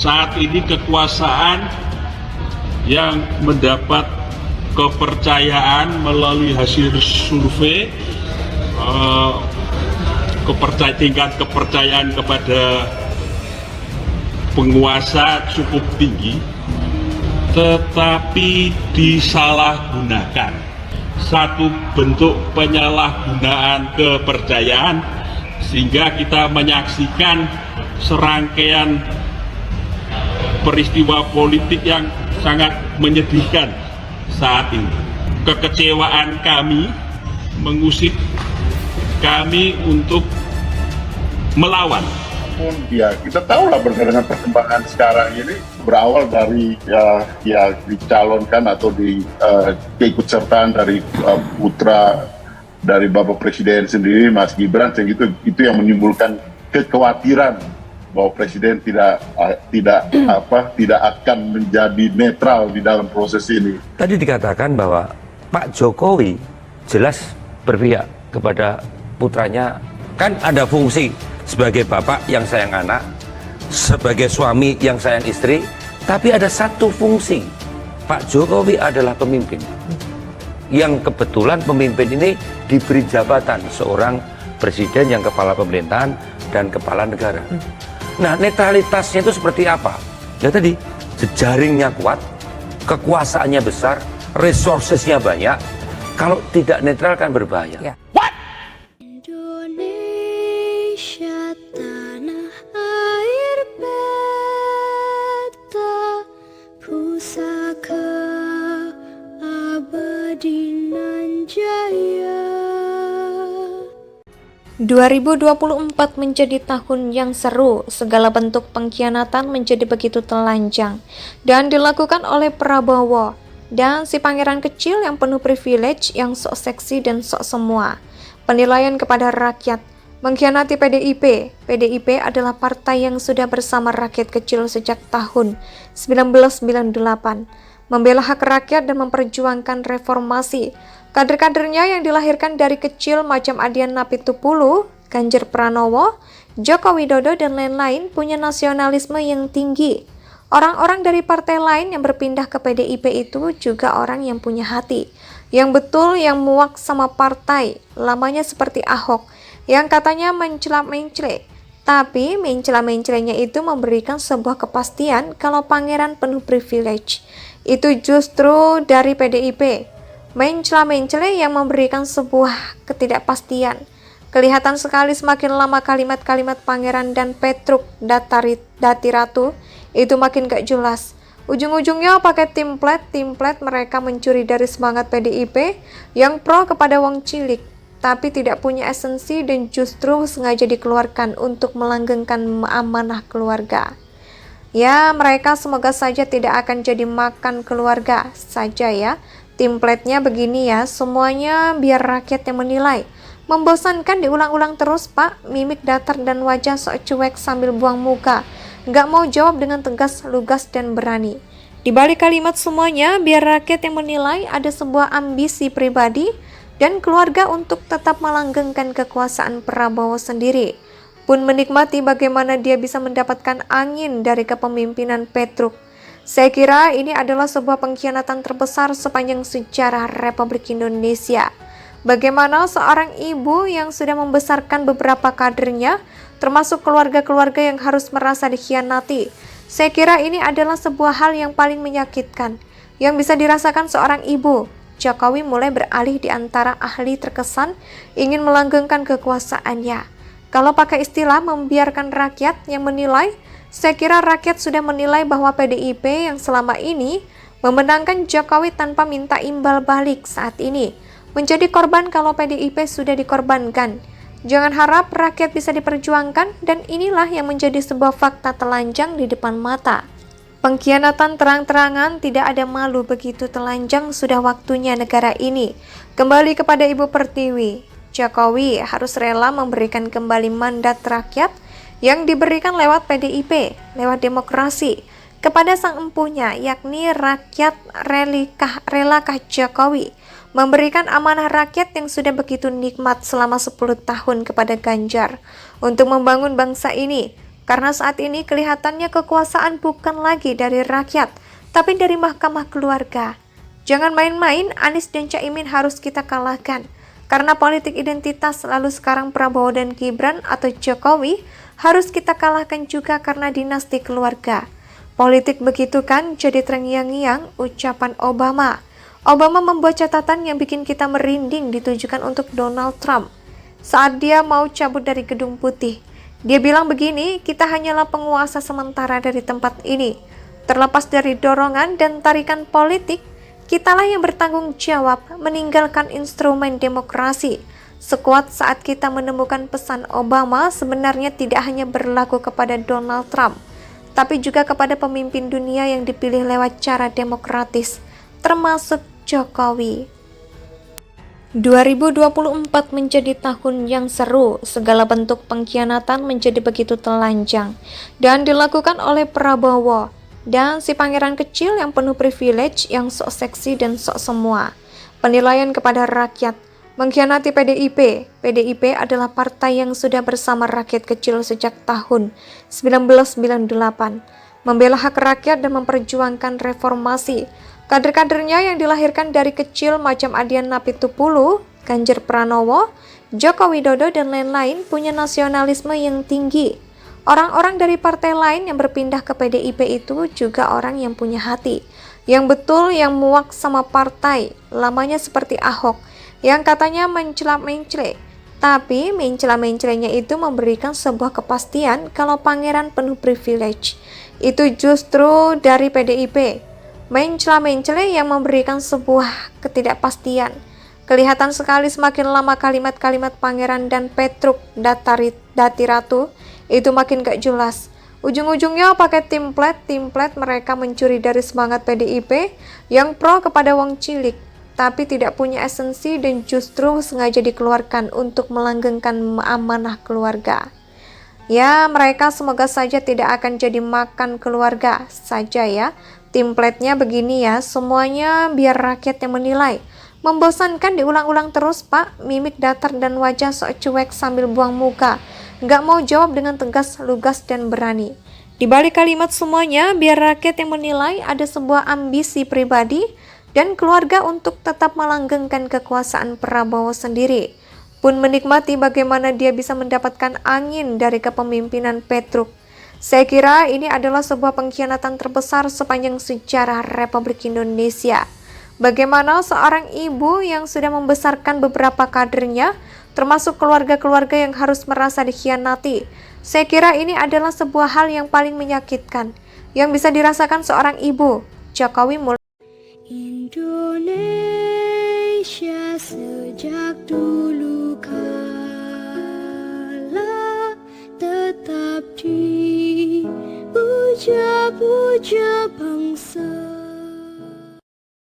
Saat ini kekuasaan yang mendapat kepercayaan melalui hasil survei, tingkat kepercayaan kepada penguasa cukup tinggi, tetapi disalahgunakan. Satu bentuk penyalahgunaan kepercayaan, sehingga kita menyaksikan serangkaian peristiwa politik yang sangat menyedihkan saat ini. Kekecewaan kami mengusik kami untuk melawan. Ya, kita tahu lah berdasarkan perkembangan sekarang ini berawal dari ya dicalonkan atau keikutsertaan dari putra dari Bapak Presiden sendiri, Mas Gibran, itu yang menimbulkan kekhawatiran bahwa Presiden tidak akan menjadi netral di dalam proses ini. Tadi dikatakan bahwa Pak Jokowi jelas berpihak kepada putranya, kan ada fungsi sebagai bapak yang sayang anak, sebagai suami yang sayang istri, tapi ada satu fungsi, Pak Jokowi adalah pemimpin yang kebetulan pemimpin ini diberi jabatan seorang presiden yang kepala pemerintahan dan kepala negara. Nah, netralitasnya itu seperti apa? Ya tadi, jejaringnya kuat, kekuasaannya besar, resourcesnya banyak. Kalau tidak netral kan berbahaya. Ya. Indonesia tanah air beta, pusaka abadi nan jaya. 2024 menjadi tahun yang seru, segala bentuk pengkhianatan menjadi begitu telanjang dan dilakukan oleh Prabowo dan si pangeran kecil yang penuh privilege, yang sok seksi dan sok semua. Penilaian kepada rakyat, mengkhianati PDIP. PDIP adalah partai yang sudah bersama rakyat kecil sejak tahun 1998, membela hak rakyat dan memperjuangkan reformasi. Kader-kadernya yang dilahirkan dari kecil macam Adian Napitupulu, Ganjar Pranowo, Joko Widodo, dan lain-lain punya nasionalisme yang tinggi. Orang-orang dari partai lain yang berpindah ke PDIP itu juga orang yang punya hati, yang betul, yang muak sama partai, lamanya seperti Ahok, yang katanya mencela-mencele. Tapi mencela-mencelenya itu memberikan sebuah kepastian kalau pangeran penuh privilege. Itu justru dari PDIP. Mencela-mencele yang memberikan sebuah ketidakpastian. Kelihatan sekali semakin lama kalimat-kalimat pangeran dan Petruk Datiratu itu makin gak jelas. Ujung-ujungnya pakai template mereka mencuri dari semangat PDIP yang pro kepada wong cilik, tapi tidak punya esensi dan justru sengaja dikeluarkan untuk melanggengkan amanah keluarga. Ya, mereka semoga saja tidak akan jadi makan keluarga saja ya. Template-nya begini ya, semuanya biar rakyat yang menilai. Membosankan diulang-ulang terus, Pak. Mimik datar dan wajah sok cuek sambil buang muka. Nggak mau jawab dengan tegas, lugas, dan berani. Di balik kalimat semuanya, biar rakyat yang menilai ada sebuah ambisi pribadi dan keluarga untuk tetap melanggengkan kekuasaan Prabowo sendiri. Pun menikmati bagaimana dia bisa mendapatkan angin dari kepemimpinan Petruk. Saya kira ini adalah sebuah pengkhianatan terbesar sepanjang sejarah Republik Indonesia. Bagaimana seorang ibu yang sudah membesarkan beberapa kadernya, termasuk keluarga-keluarga yang harus merasa dikhianati. Saya kira ini adalah sebuah hal yang paling menyakitkan, yang bisa dirasakan seorang ibu. Jokowi mulai beralih di antara ahli terkesan ingin melanggengkan kekuasaannya. Kalau pakai istilah membiarkan rakyat yang menilai, saya kira rakyat sudah menilai bahwa PDIP yang selama ini memenangkan Jokowi tanpa minta imbal balik saat ini menjadi korban kalau PDIP sudah dikorbankan. Jangan harap rakyat bisa diperjuangkan, dan inilah yang menjadi sebuah fakta telanjang di depan mata. Pengkhianatan terang-terangan, tidak ada malu, begitu telanjang sudah waktunya negara ini. Kembali kepada Ibu Pertiwi, Jokowi harus rela memberikan kembali mandat rakyat yang diberikan lewat PDIP, lewat demokrasi, kepada sang empunya, yakni rakyat. Relakah Jokowi memberikan amanah rakyat yang sudah begitu nikmat selama 10 tahun kepada Ganjar untuk membangun bangsa ini? Karena saat ini kelihatannya kekuasaan bukan lagi dari rakyat, tapi dari mahkamah keluarga. Jangan main-main, Anies dan Caimin harus kita kalahkan. Karena politik identitas lalu sekarang Prabowo dan Gibran atau Jokowi harus kita kalahkan juga karena dinasti keluarga. Politik begitu kan, jadi terngiang-ngiang ucapan Obama. Obama membuat catatan yang bikin kita merinding ditujukan untuk Donald Trump saat dia mau cabut dari Gedung Putih. Dia bilang begini, kita hanyalah penguasa sementara dari tempat ini. Terlepas dari dorongan dan tarikan politik, kitalah yang bertanggung jawab meninggalkan instrumen demokrasi. Sekuat saat kita menemukan pesan Obama sebenarnya tidak hanya berlaku kepada Donald Trump, tapi juga kepada pemimpin dunia yang dipilih lewat cara demokratis, termasuk Jokowi. 2024 menjadi tahun yang seru, segala bentuk pengkhianatan menjadi begitu telanjang dan dilakukan oleh Prabowo dan si pangeran kecil yang penuh privilege, yang sok seksi dan sok semua. Penilaian kepada rakyat, mengkhianati PDIP. PDIP adalah partai yang sudah bersama rakyat kecil sejak tahun 1998, membela hak rakyat dan memperjuangkan reformasi. Kader-kadernya yang dilahirkan dari kecil macam Adian Napitupulu, Ganjar Pranowo, Joko Widodo, dan lain-lain punya nasionalisme yang tinggi. Orang-orang dari partai lain yang berpindah ke PDIP itu juga orang yang punya hati, yang betul, yang muak sama partai, lamanya seperti Ahok, yang katanya mencela-mencele. Tapi mencela-mencelenya itu memberikan sebuah kepastian kalau pangeran penuh privilege. Itu justru dari PDIP. Mencela-mencele yang memberikan sebuah ketidakpastian. Kelihatan sekali semakin lama kalimat-kalimat pangeran dan Petruk Datiratu itu makin gak jelas. Ujung-ujungnya pakai template mereka mencuri dari semangat PDIP yang pro kepada wong cilik, tapi tidak punya esensi dan justru sengaja dikeluarkan untuk melanggengkan amanah keluarga. Ya, mereka semoga saja tidak akan jadi makan keluarga saja ya. Template-nya begini ya, semuanya biar rakyat yang menilai. Membosankan diulang-ulang terus, Pak. Mimik datar dan wajah sok cuek sambil buang muka. Nggak mau jawab dengan tegas, lugas, dan berani. Di balik kalimat semuanya, biar rakyat yang menilai ada sebuah ambisi pribadi dan keluarga untuk tetap melanggengkan kekuasaan Prabowo sendiri. Pun menikmati bagaimana dia bisa mendapatkan angin dari kepemimpinan Petruk. Saya kira ini adalah sebuah pengkhianatan terbesar sepanjang sejarah Republik Indonesia. Bagaimana seorang ibu yang sudah membesarkan beberapa kadernya, termasuk keluarga-keluarga yang harus merasa dikhianati. Saya kira ini adalah sebuah hal yang paling menyakitkan, yang bisa dirasakan seorang ibu. Jokowi mulai Indonesia sejak dulu kala tetap dipuja-puja bangsa.